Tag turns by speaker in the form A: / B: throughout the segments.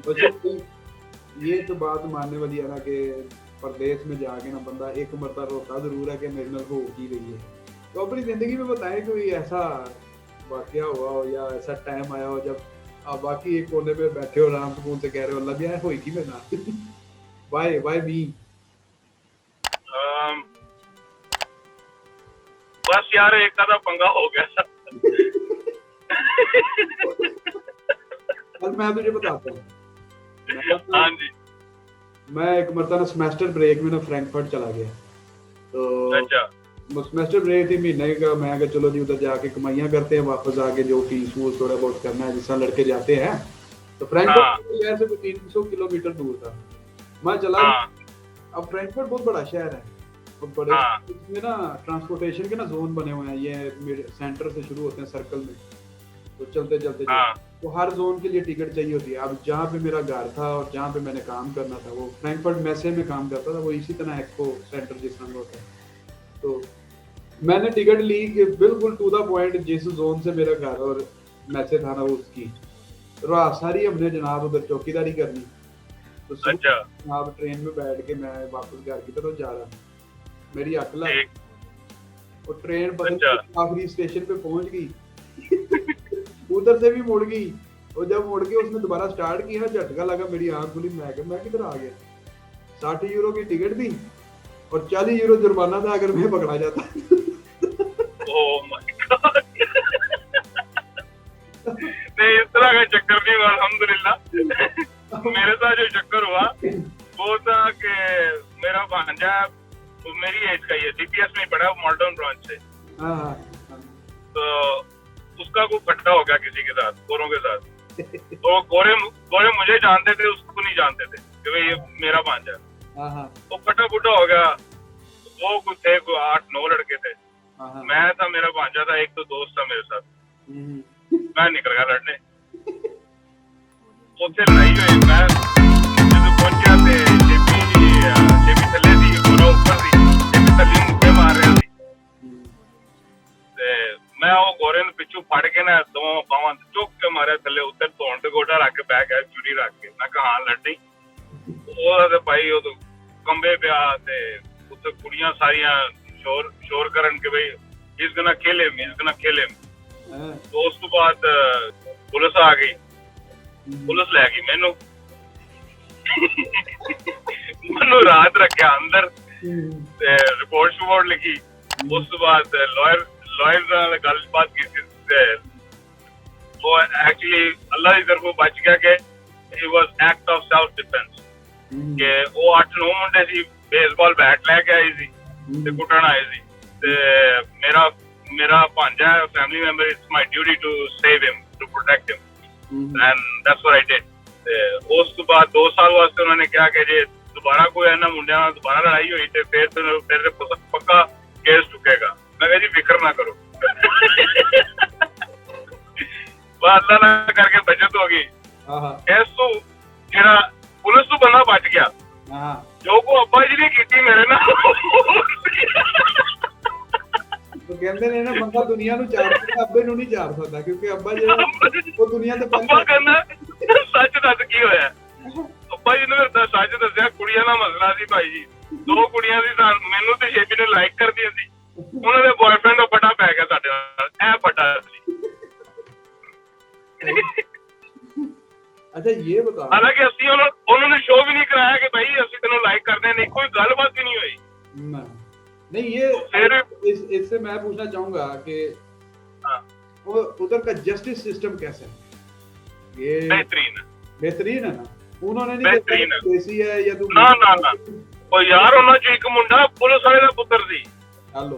A: वैसे ये तो बात मानने वाली है ना कि परदेश में जाके ना बंदा एक मरता रोता जरूर है कि मेरे नाल हो की रही है। तो अपनी जिंदगी में बताएं कोई ऐसा वाकया हुआ हो या ऐसा टाइम आया हो जब आप बाकी एक कोने पे बैठे हो आराम सुकून से कह रहे हो अल्लाह भी होई की मेरे नाल वाई मी।
B: बस यार एक आधा पंगा हो गया।
A: बस मैं तुझे बताता हूँ।
B: हाँ जी।
A: मैं एक मरतबा ना सेमेस्टर ब्रेक में ना फ्रैंकफर्ट चला गया। तो
B: अच्छा।
A: सेमेस्टर ब्रेक थी महीने का, मैं कहा चलो जी उधर जाके कमाइयाँ करते हैं, वापस आके जो फीस फूस थोड़ा बहुत करना है जिस तरह लड़के जाते हैं। तो फ्रैंकफर्ट यहाँ से 300 किलोमीटर दूर था, मैं चला गया। अब फ्रैंकफर्ट बहुत बड़ा शहर है और बड़े इसमें ना ट्रांसपोर्टेशन के ना जोन बने हुए हैं, ये सेंटर से शुरू होते हैं सर्कल में, तो चलते चलते तो हर जोन के लिए टिकट चाहिए होती है। अब जहाँ पे मेरा घर था और जहाँ पे मैंने काम करना था वो फ्रैंकफर्ट मैसे में काम करता था, वो इसी तरह एक्सपो सेंटर जिस तरह होता है। तो मैंने टिकट ली कि बिल्कुल टू द पॉइंट जिस जोन से मेरा घर और मैसे था ना उसकी, रात सारी हमने जनाब उधर चौकीदारी करनी। तो जनाब ट्रेन में बैठ के मैं वापस घर की तरफ जा रहा, मेरी अकल और ट्रेन आखिरी स्टेशन पे पहुंच गई उधर से भी मुड़ गई, और जब मुड़ के उसने दोबारा स्टार्ट किया झटका लगा, मेरी आंख खुली, मैं किधर आ गया। 60 यूरो की टिकट थी और 40 यूरो जुर्माना था अगर मैं पकड़ा जाता।
B: Oh my God. नहीं इस तरह का चक्कर नहीं हुआ अल्हम्दुलिल्लाह। मेरे साथ जो चक्कर हुआ वो था कि मेरा भांजा मेरी एज का ही है, डीपीएस में पढ़ा मॉडर्न ब्रांच से। तो उसका कोई खट्टा हो गया किसी के साथ, गोरों के साथ। तो गोरे मुझे जानते थे, उसको नहीं जानते थे कि भाई ये मेरा भांजा। तो फटा फुटा हो गया। वो कुछ थे 8-9 लड़के थे, मैं था, मेरा भांजा था, एक तो दोस्त था मेरे साथ। मैं निकल गया लड़ने, उससे लड़ाई हुई। मैं पहुंचा थे जेपी थले थी, गोरा ऊपर थी, जेपी थली मुक्के मार रहे थी। मैं वो गोरे ने पिछू फड़ के ना दो बावां चुक के मारे थले, उत्तर धोन ते गोडा रख के बह गया, चूड़ी रख के। मैं कहा हाँ लड़नी। वो भाई वो तो कंबे पे आते उत्ते कुड़ियां सारियां शोर करन के भाई इस गना खेले तो उस तो बाद पुलिस आ गई, पुलिस ले गई मैनू मैनू रात रखा अंदर, रिपोर्ट लिखी। उस तो बाद लॉयर ਨਾਲ ਗੱਲਬਾਤ ਕੀਤੀ ਤੇ ਉਹ ਐਕਚੁਅਲੀ ਅੱਲਾ ਦੀ ਤਰਫੋਂ ਬਚ ਗਿਆ ਕਿ it was act of self defence. ਕਿ ਉਹ 8-9 ਮੁੰਡੇ ਸੀ, ਬੇਸਬਾਲ ਬੈਟ ਲੈ ਕੇ ਆਏ ਸੀ ਤੇ ਕੁੱਟਣ ਆਏ ਸੀ, ਤੇ ਮੇਰਾ ਭਾਂਜਾ ਹੈ, family member, it's my duty to save him, to protect him, and that's what I did. ਤੇ ਉਸ ਤੋਂ ਬਾਅਦ 2 ਸਾਲ ਵਾਸਤੇ ਉਹਨਾਂ ਨੇ ਕਿਹਾ ਕਿ ਜੇ ਦੁਬਾਰਾ ਕੋਈ ਇਹਨਾਂ ਮੁੰਡਿਆਂ ਨਾਲ ਦੁਬਾਰਾ ਲੜਾਈ ਹੋਈ ਤੇ ਫਿਰ ਪੱਕਾ ਕੇਸ ਚੁੱਕੇਗਾ। मैं कहा जी फिक्र ना करो। अल्लाह ना करके बचत हो गई। तो जेड़ा पुलिस तो बंदा बच गया, जो को अब्बा जी ने की मेरे ना
A: तो कहते ने ना बंदा दुनिया नु चार सकदा, अब्बे नु नहीं चार सकदा, क्योंकि अब्बा जेड़ा वो दुनिया ते
B: अब्बा कहना सच दस की होया। अब्बा जी ने सच दसया, कुड़ियां दा मसला सी भाई जी, 2 कुड़ियां सी, मैनू ते शेबी ने लाइक कर दी सी, ਉਹਨਾਂ ਦੇ ਬॉयਫ੍ਰੈਂਡ ਨੂੰ ਪਟਾ ਪੈ ਗਿਆ ਸਾਡੇ ਨਾਲ, ਇਹ ਪਟਾ ਸੀ।
A: अच्छा ये बता,
B: हालांकि ਅਸੀਂ ਉਹਨਾਂ ਨੇ ਸ਼ੋਅ ਵੀ ਨਹੀਂ ਕਰਾਇਆ ਕਿ ਭਾਈ ਅਸੀਂ ਤੈਨੂੰ ਲਾਈਕ ਕਰਦੇ ਨਹੀਂ, ਕੋਈ ਗੱਲਬਾत ही नहीं हुई।
A: नहीं ये इससे मैं पूछना चाहूंगा कि वो उधर का जस्टिस सिस्टम कैसा है? ये बेहतरीन है ना? उन्होंने नहीं कैसी है या तू
B: ना ओ यार ਉਹਨਾਂ ਚ ਇੱਕ ਮੁੰਡਾ ਪੁਲਿਸ ਵਾਲੇ ਦਾ ਪੁੱਤਰ ਸੀ।
A: हेलो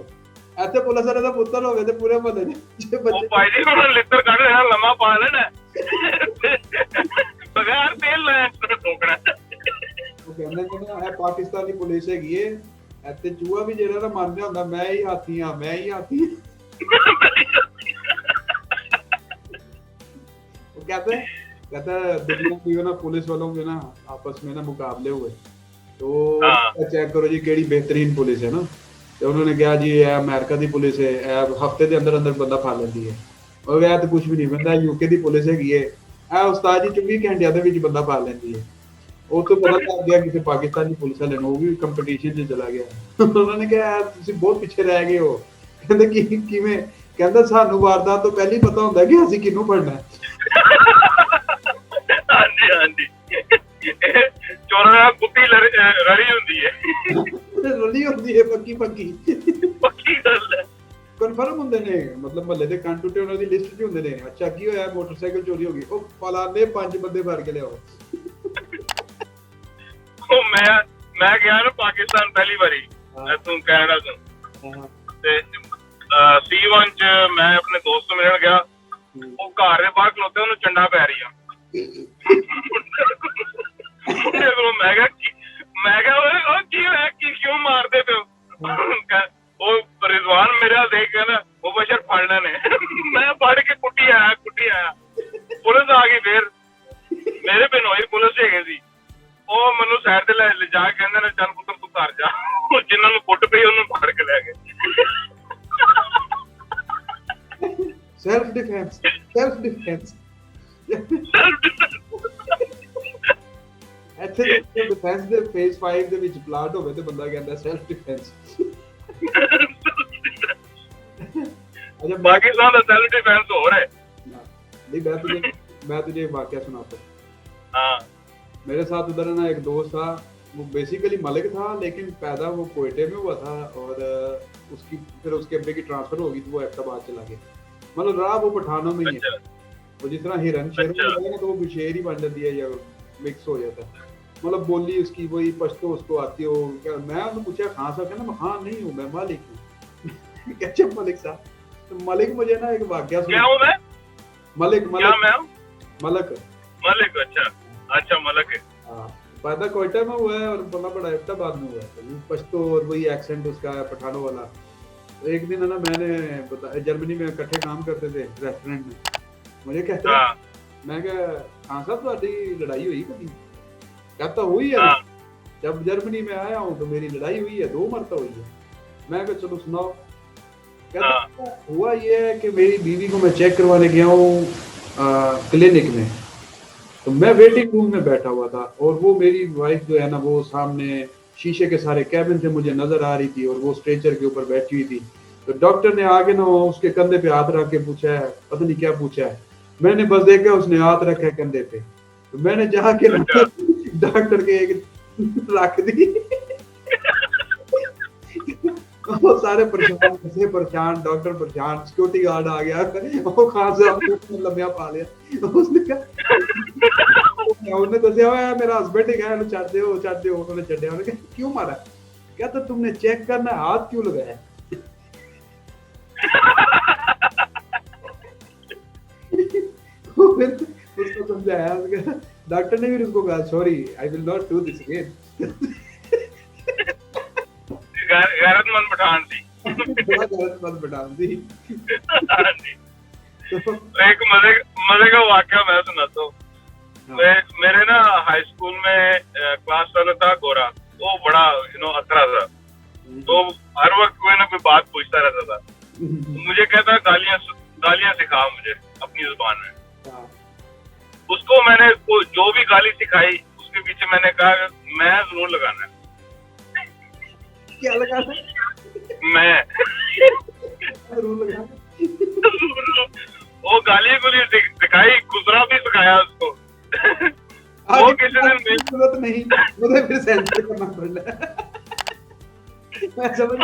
A: ऐसे पुलिस वाले ਦਾ ਪੁੱਤਰ ਹੋ ਗਏ ਤੇ ਪੂਰੇ ਮਹੱਲੇ ਦੇ ਬੱਚੇ
B: ਉਹ ਭਾਈ ਜੀ ਉਹਨਾਂ ਲਿੱਤਰ ਕੱਢ ਲੈਣਾ, ਲੰਮਾ ਪਾ ਲੈਣਾ ਬਗੈਰ ਤੇਲ ਲੈ ਠੋਕਣਾ।
A: ਉਹ ਕਹਿੰਦੇ ਕਿ ਨਾ ਇਹ ਪਾਕਿਸਤਾਨੀ ਪੁਲਿਸ ਹੈਗੀ ਏ, ਇੱਥੇ ਚੂਹਾ ਵੀ ਜਿਹੜਾ ਨਾ ਮੰਨਦਾ ਹੁੰਦਾ ਮੈਂ ਹੀ ਹਾਥੀ ਹਾਂ, ਮੈਂ ਹੀ ਹਾਥੀ। वो कहता है दुनिया की ना पुलिस वालों के ना आपस में ना मुकाबले हुए, तो चेक करो जी केड़ी बेहतरीन पुलिस है ना। तो उन्होंने कहा जी ये अमेरिका की पुलिस है, हफ्ते के अंदर अंदर बंदा फड़ लेती है। और वह तो कुछ भी नहीं, बंदा यूके की पुलिस हैगी है, ਆ ਉਸਤਾਦ ਜੀ 24 ਘੰਟਿਆਂ ਦੇ ਵਿੱਚ ਬੰਦਾ ਪਾ ਲੈਂਦੀ ਹੈ। ਉਹ ਤੋਂ ਪਤਾ ਲੱਗ ਗਿਆ ਕਿਸੇ ਪਾਕਿਸਤਾਨੀ ਪੁਲਿਸ ਵਾਲੇ ਨੂੰ, ਉਹ ਵੀ ਕੰਪੀਟੀਸ਼ਨ 'ਚ ਚਲਾ ਗਿਆ। ਉਹਨਾਂ ਨੇ ਕਿਹਾ ਯਾਰ ਤੁਸੀਂ ਬਹੁਤ ਪਿੱਛੇ ਰਹਿ ਗਏ ਹੋ। ਕਹਿੰਦੇ ਕਿਵੇਂ? ਕਹਿੰਦਾ ਸਾਨੂੰ ਵਾਰਦਾਤ ਤੋਂ ਪਹਿਲਾਂ ਹੀ ਪਤਾ ਹੁੰਦਾ ਕਿ ਅਸੀਂ ਕਿਹਨੂੰ ਫੜਨਾ ਹੈ।
B: ਹਾਂਜੀ ਹਾਂਜੀ, ਚੋਰਾਂ ਨਾਲ ਕੁੱਤੀ ਰਲੀ ਹੁੰਦੀ ਹੈ।
A: ਰਲੀ ਹੁੰਦੀ ਹੈ ਪੱਕੀ
B: ਪੱਕੀ ਗੱਲ ਹੈ।
A: ਕਨਫਰਮ ਹੁੰਦੇ ਨੇ, ਮਤਲਬ ਮਹੱਲੇ ਦੇ ਕੰਨ ਟੁੱਟੇ ਉਹਨਾਂ ਦੀ ਲਿਸਟ 'ਚ ਹੁੰਦੇ ਨੇ। ਅੱਛਾ ਕੀ ਹੋਇਆ? ਮੋਟਰਸਾਈਕਲ ਚੋਰੀ ਹੋ ਗਈ, ਉਹ ਫਲਾਣੇ 5 ਬੰਦੇ ਫੜ ਕੇ ਲਿਆਓ।
B: ਉਹ ਮੈਂ ਗਿਆ ਨਾ ਪਾਕਿਸਤਾਨ ਪਹਿਲੀ ਵਾਰੀ ਤੂੰ ਕੈਨੇਡਾ ਤੋਂ, ਤੇ C1 ਚ ਮੈਂ ਆਪਣੇ ਦੋਸਤ ਨੂੰ ਮਿਲਣ ਗਿਆ। ਉਹ ਘਰ ਦੇ ਬਾਹਰ ਖਲੋਤੇ, ਉਹਨੂੰ ਚੰਡਾ ਪੈ ਰਹੀ ਆ। ਮੈਂ ਕਿਹਾ ਉਹ ਕੀ ਹੋਇਆ, ਕਿਉਂ ਮਾਰਦੇ ਪਿਓ? ਉਹ ਰਿਜ਼ਵਾਨ ਮੇਰਾ ਦੇਖ ਕੇ ਨਾ ਉਹ ਬਸ਼ਰ ਫੜਨਾ ਨੇ। ਮੈਂ ਫੜ ਕੇ ਕੁੱਟੀ ਆਇਆ। ਪੁਲਿਸ ਆ ਗਈ, ਫੇਰ ਮੇਰੇ ਬਿਨੋਈ ਪੁਲਿਸ ਹੈਗੇ ਸੀ। ਉਹ ਮੈਨੂੰ ਸਾਈਡ ਤੇ ਲੈ ਜਾ ਕੇ ਕਹਿੰਦੇ ਨੇ ਚੱਲ ਪੁੱਤਰ ਤੂੰ ਘਰ ਜਾ। ਜਿੰਨਾਂ ਨੂੰ ਕੁੱਟ ਪਈ ਉਹਨੂੰ ਫੜ ਕੇ ਲੈ ਗਏ।
A: ਸੈਲਫ ਡਿਫੈਂਸ ਇੱਥੇ ਡਿਫੈਂਸ ਦੇ ਫੇਜ਼ 5 ਦੇ ਵਿੱਚ ਪਲਾਟ ਹੋਵੇ ਤੇ ਬੰਦਾ ਕਹਿੰਦਾ ਸੈਲਫ ਡਿਫੈਂਸ।
B: पाकिस्तान का सेल्फ डिफेंस हो रहा है।
A: नहीं मैं तुझे वाकया सुनाता हूँ।
B: हाँ,
A: मेरे साथ उधर ना एक दोस्त था, वो बेसिकली मलिक था लेकिन पैदा वो कोयटे में हुआ था, और फिर उसके अब्बे की ट्रांसफर हो गई तो वो हैदराबाद चला गया। मतलब रहा वो पठानों में ही है। वो जिस तरह हिरन शेर होता है ना, तो वो शेर ही बन जाती है या मिक्स हो जाता है। मतलब बोली उसकी वही पश्तो उसको आती हो। मैं उन्होंने पूछा खान साहब, कहना हाँ नहीं हूँ मैं मालिक हूँ। क्या मलिक साहब? तो मलिक मुझे ना एक वाकया
B: क्या हूँ मैं?
A: मलिक
B: क्या मैं हूँ?
A: मलक।
B: अच्छा मलक है।
A: हाँ, पैदा कोयटा में हुआ है और बड़ा बड़ा हैदराबाद में हुआ है। पश्तो और वही एक्सेंट उसका पठानों वाला। तो एक दिन है ना, मैंने जर्मनी में इकट्ठे काम करते थे रेस्टोरेंट में। मुझे कहता मैं क्या खान साहब तुम्हारी लड़ाई हुई कभी? कहता हुई है। जब जर्मनी में आया हूँ तो मेरी लड़ाई हुई है, 2 मरतबा हुई है। मैं क्या चलो सुनाओ। कहता हुआ ये है कि मेरी बीवी को मैं चेक करवाने गया हूँ क्लिनिक में, तो मैं वेटिंग रूम में बैठा हुआ था और वो मेरी वाइफ जो है ना वो सामने शीशे के सारे कैबिन से मुझे नजर आ रही थी और वो स्ट्रेचर के ऊपर बैठी हुई थी। तो डॉक्टर ने आगे ना उसके कंधे पे हाथ रख के पूछा है, पता नहीं क्या पूछा है। मैंने बस देखा उसने हाथ रखा है कंधे पे, तो मैंने जाके डॉक्टर के एक रख दी। वो सारे परेशान, डॉक्टर परेशान, सिक्योरिटी गार्ड आ गया। वो खान से लम्बिया पा लिया। उसने कहा उन्हें दसिया हुआ मेरा हस्बैंड ही गया छड़ दो उन्होंने छड्या। उन्होंने कहा क्यों मारा? क्या तो तुमने चेक करना हाथ क्यों लगाया? फिर उसको समझाया, डॉक्टर ने भी उसको कहा sorry I will not do this again.
B: गैरतमंद पठान थी।
A: गैरतमंद पठान थी।
B: एक मजे का वाकया मैं सुनाता हूँ। मेरे ना हाई स्कूल में क्लास वाला था गोरा, वो बड़ा अतरा था। तो हर वक्त कोई ना कोई बात पूछता रहता था। तो मुझे कहता गालियां सिखा मुझे अपनी जुबान में। उसको मैंने जो भी गाली सिखाई उसके पीछे मैंने कहा मैं जरूर लगाना है।
A: क्या लगाना?
B: मैं
A: जरूर लगाना।
B: वो गाली गुली सिखाई, गुजरा भी सिखाया उसको। वो किसी दिन
A: जरूरत नहीं, मुझे फिर सेंसर करना पड़ना। मैं समझ